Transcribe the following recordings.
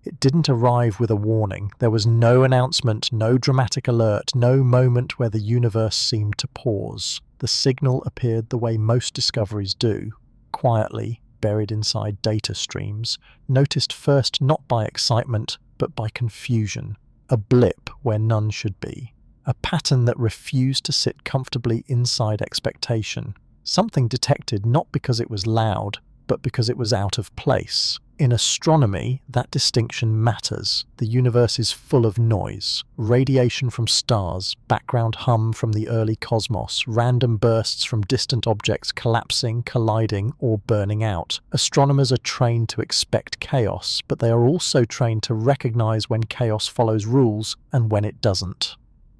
It didn't arrive with a warning. There was no announcement, no dramatic alert, no moment where the universe seemed to pause. The signal appeared the way most discoveries do, quietly, buried inside data streams, noticed first not by excitement, but by confusion. A blip where none should be. A pattern that refused to sit comfortably inside expectation. Something detected not because it was loud, but because it was out of place. In astronomy, that distinction matters. The universe is full of noise. Radiation from stars, background hum from the early cosmos, random bursts from distant objects collapsing, colliding, or burning out. Astronomers are trained to expect chaos, but they are also trained to recognize when chaos follows rules and when it doesn't.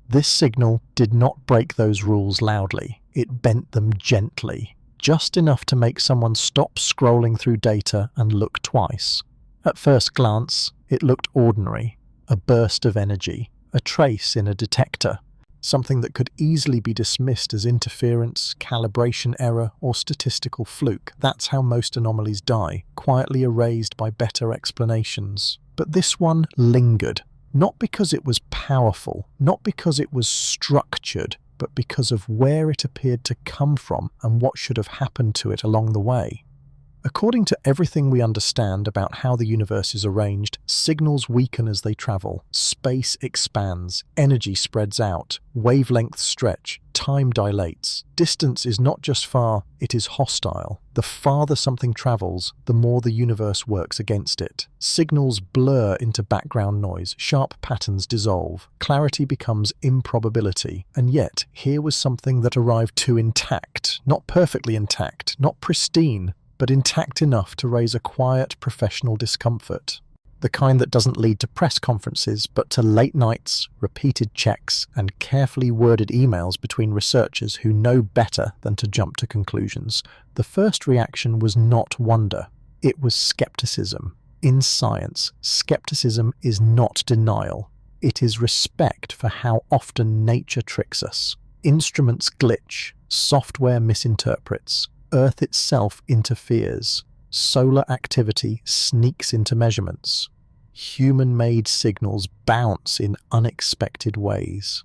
This signal did not break those rules loudly. It bent them gently. Just enough to make someone stop scrolling through data and look twice. At first glance, it looked ordinary, a burst of energy, a trace in a detector, something that could easily be dismissed as interference, calibration error, or statistical fluke. That's how most anomalies die, quietly erased by better explanations. But this one lingered, not because it was powerful, not because it was structured, but because of where it appeared to come from and what should have happened to it along the way. According to everything we understand about how the universe is arranged, signals weaken as they travel, space expands, energy spreads out, wavelengths stretch, time dilates. Distance is not just far, it is hostile. The farther something travels, the more the universe works against it. Signals blur into background noise, sharp patterns dissolve, clarity becomes improbability. And yet, here was something that arrived too intact, not perfectly intact, not pristine, but intact enough to raise a quiet professional discomfort. The kind that doesn't lead to press conferences, but to late nights, repeated checks, and carefully worded emails between researchers who know better than to jump to conclusions. The first reaction was not wonder. It was skepticism. In science, skepticism is not denial. It is respect for how often nature tricks us. Instruments glitch, software misinterprets, Earth itself interferes. Solar activity sneaks into measurements. Human-made signals bounce in unexpected ways.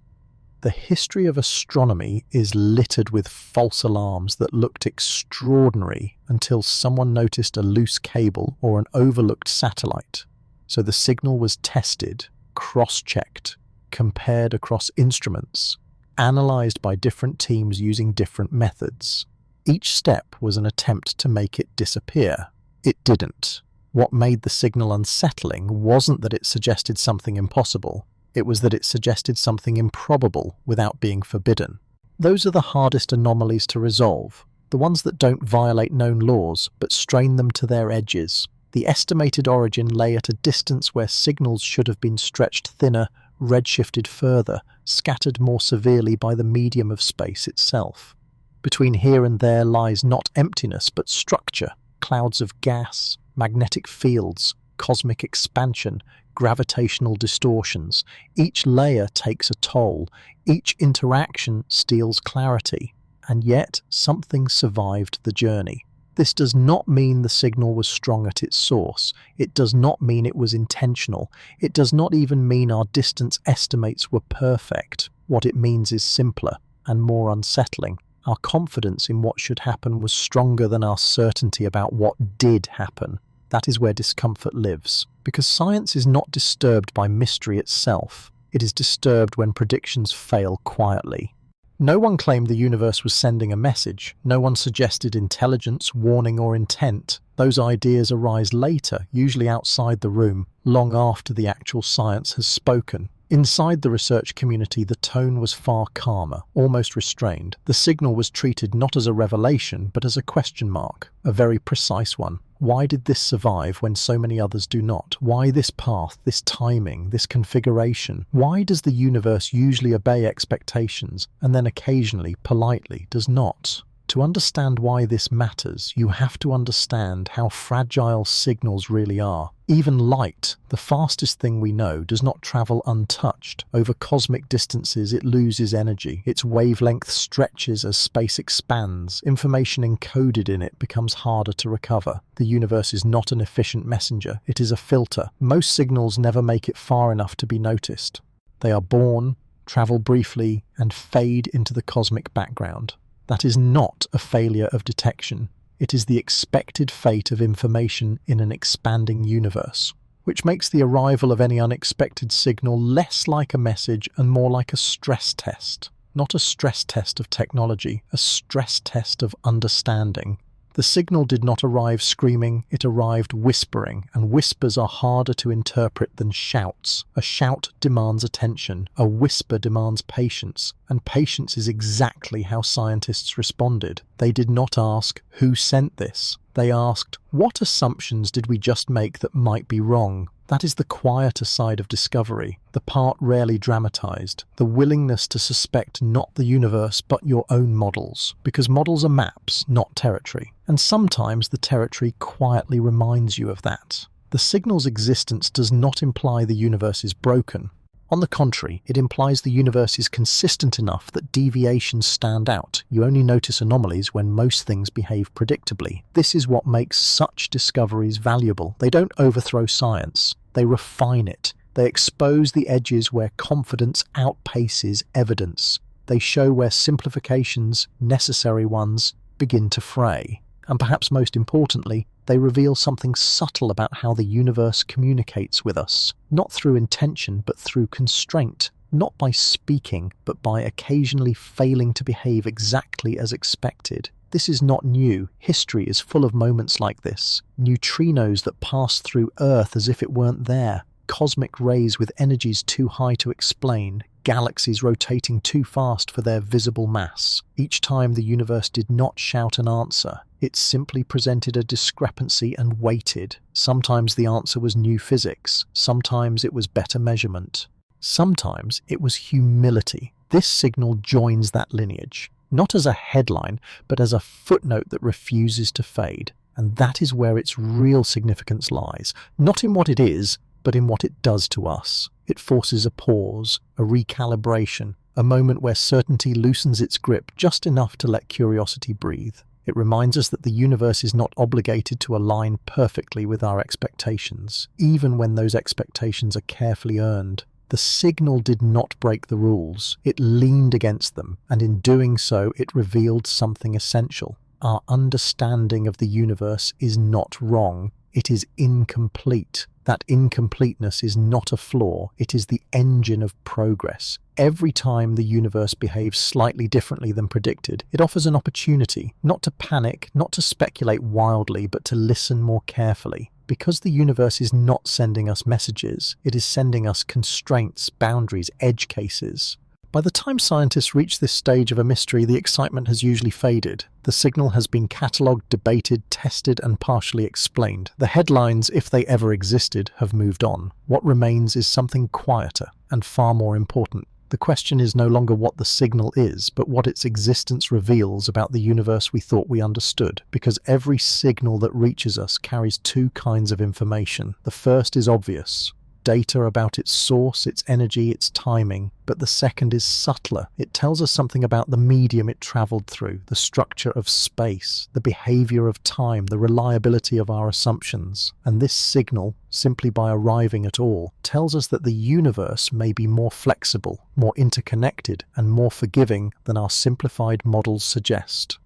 The history of astronomy is littered with false alarms that looked extraordinary until someone noticed a loose cable or an overlooked satellite. So the signal was tested, cross-checked, compared across instruments, analyzed by different teams using different methods. Each step was an attempt to make it disappear. It didn't. What made the signal unsettling wasn't that it suggested something impossible. It was that it suggested something improbable without being forbidden. Those are the hardest anomalies to resolve, the ones that don't violate known laws but strain them to their edges. The estimated origin lay at a distance where signals should have been stretched thinner, redshifted further, scattered more severely by the medium of space itself. Between here and there lies not emptiness but structure, clouds of gas, magnetic fields, cosmic expansion, gravitational distortions. Each layer takes a toll, each interaction steals clarity, and yet something survived the journey. This does not mean the signal was strong at its source. It does not mean it was intentional. It does not even mean our distance estimates were perfect. What it means is simpler and more unsettling. Our confidence in what should happen was stronger than our certainty about what did happen. That is where discomfort lives. Because science is not disturbed by mystery itself. It is disturbed when predictions fail quietly. No one claimed the universe was sending a message. No one suggested intelligence, warning, or intent. Those ideas arise later, usually outside the room, long after the actual science has spoken. Inside the research community, the tone was far calmer, almost restrained. The signal was treated not as a revelation, but as a question mark, a very precise one. Why did this survive when so many others do not? Why this path, this timing, this configuration? Why does the universe usually obey expectations, and then occasionally, politely, does not? To understand why this matters, you have to understand how fragile signals really are. Even light, the fastest thing we know, does not travel untouched. Over cosmic distances, it loses energy. Its wavelength stretches as space expands. Information encoded in it becomes harder to recover. The universe is not an efficient messenger. It is a filter. Most signals never make it far enough to be noticed. They are born, travel briefly, and fade into the cosmic background. That is not a failure of detection. It is the expected fate of information in an expanding universe, which makes the arrival of any unexpected signal less like a message and more like a stress test. Not a stress test of technology, a stress test of understanding. The signal did not arrive screaming, it arrived whispering, and whispers are harder to interpret than shouts. A shout demands attention, a whisper demands patience, and patience is exactly how scientists responded. They did not ask, "Who sent this?" They asked, "What assumptions did we just make that might be wrong?" That is the quieter side of discovery, the part rarely dramatized, the willingness to suspect not the universe but your own models, because models are maps, not territory. And sometimes the territory quietly reminds you of that. The signal's existence does not imply the universe is broken. On the contrary, it implies the universe is consistent enough that deviations stand out. You only notice anomalies when most things behave predictably. This is what makes such discoveries valuable. They don't overthrow science. They refine it. They expose the edges where confidence outpaces evidence. They show where simplifications, necessary ones, begin to fray. And perhaps most importantly, they reveal something subtle about how the universe communicates with us, not through intention but through constraint, not by speaking but by occasionally failing to behave exactly as expected. This is not new. History is full of moments like this. Neutrinos that pass through Earth as if it weren't there. Cosmic rays with energies too high to explain. Galaxies rotating too fast for their visible mass. Each time the universe did not shout an answer. It simply presented a discrepancy and waited. Sometimes the answer was new physics. Sometimes it was better measurement. Sometimes it was humility. This signal joins that lineage. Not as a headline, but as a footnote that refuses to fade. And that is where its real significance lies. Not in what it is, but in what it does to us. It forces a pause, a recalibration, a moment where certainty loosens its grip just enough to let curiosity breathe. It reminds us that the universe is not obligated to align perfectly with our expectations, even when those expectations are carefully earned. The signal did not break the rules. It leaned against them, and in doing so, it revealed something essential. Our understanding of the universe is not wrong. It is incomplete. That incompleteness is not a flaw, it is the engine of progress. Every time the universe behaves slightly differently than predicted, it offers an opportunity, not to panic, not to speculate wildly, but to listen more carefully. Because the universe is not sending us messages, it is sending us constraints, boundaries, edge cases. By the time scientists reach this stage of a mystery, the excitement has usually faded. The signal has been catalogued, debated, tested, and partially explained. The headlines, if they ever existed, have moved on. What remains is something quieter and far more important. The question is no longer what the signal is, but what its existence reveals about the universe we thought we understood, because every signal that reaches us carries two kinds of information. The first is obvious. Data about its source, its energy, its timing, but the second is subtler. It tells us something about the medium it travelled through, the structure of space, the behaviour of time, the reliability of our assumptions. And this signal, simply by arriving at all, tells us that the universe may be more flexible, more interconnected, and more forgiving than our simplified models suggest.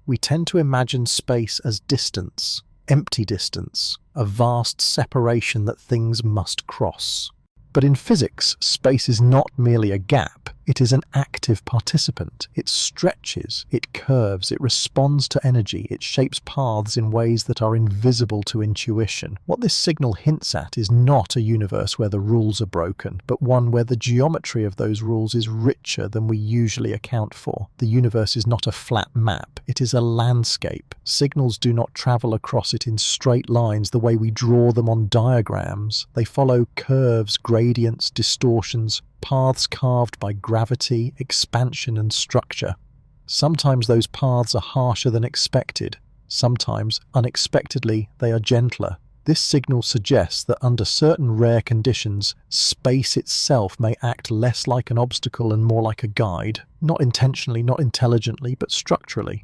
We tend to imagine space as distance, empty distance, a vast separation that things must cross. But in physics, space is not merely a gap, it is an active participant. It stretches, it curves, it responds to energy, it shapes paths in ways that are invisible to intuition. What this signal hints at is not a universe where the rules are broken, but one where the geometry of those rules is richer than we usually account for. The universe is not a flat map, it is a landscape. Signals do not travel across it in straight lines the way we draw them on diagrams. They follow curves, gradients, distortions, paths carved by gravity, expansion, and structure. Sometimes those paths are harsher than expected. Sometimes, unexpectedly, they are gentler. This signal suggests that under certain rare conditions, space itself may act less like an obstacle and more like a guide, not intentionally, not intelligently, but structurally.